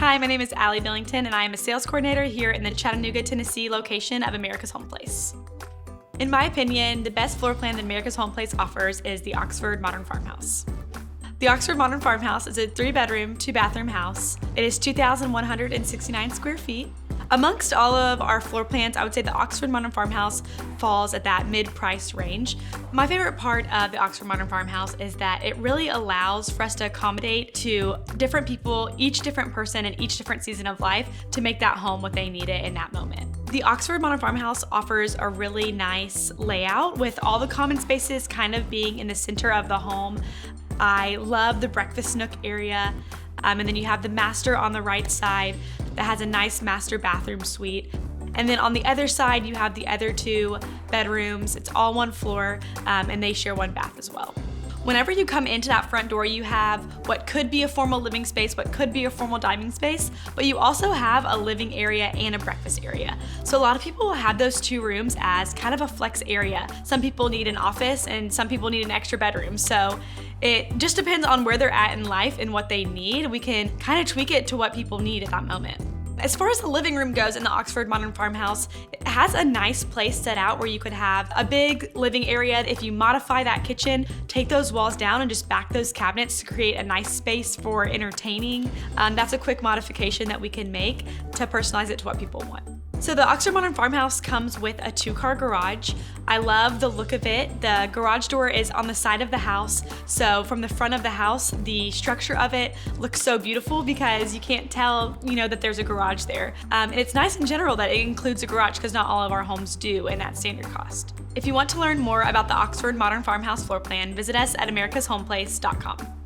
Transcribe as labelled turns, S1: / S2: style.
S1: Hi, my name is Allie Billington and I am a sales coordinator here in the Chattanooga, Tennessee location of America's Home Place. In my opinion, the best floor plan that America's Home Place offers is the Oxford Modern Farmhouse. The Oxford Modern Farmhouse is a 3-bedroom, 2-bathroom house. It is 2,169 square feet. Amongst all of our floor plans, I would say the Oxford Modern Farmhouse falls at that mid-price range. My favorite part of the Oxford Modern Farmhouse is that it really allows for us to accommodate to different people, each different person in each different season of life to make that home what they need it in that moment. The Oxford Modern Farmhouse offers a really nice layout with all the common spaces kind of being in the center of the home. I love the breakfast nook area. And then you have the master on the right side that has a nice master bathroom suite. And then on the other side, you have the other 2 bedrooms. It's all one floor, and they share one bath as well. Whenever you come into that front door, you have what could be a formal living space, what could be a formal dining space, but you also have a living area and a breakfast area. So a lot of people have those 2 rooms as kind of a flex area. Some people need an office and some people need an extra bedroom. So it just depends on where they're at in life and what they need. We can kind of tweak it to what people need at that moment. As far as the living room goes in the Oxford Modern Farmhouse, it has a nice place set out where you could have a big living area. If you modify that kitchen, take those walls down and just back those cabinets to create a nice space for entertaining. That's a quick modification that we can make to personalize it to what people want. So the Oxford Modern Farmhouse comes with a 2-car garage. I love the look of it. The garage door is on the side of the house. So from the front of the house, the structure of it looks so beautiful because you can't tell, that there's a garage there. And it's nice in general that it includes a garage because not all of our homes do in that standard cost. If you want to learn more about the Oxford Modern Farmhouse floor plan, visit us at americashomeplace.com.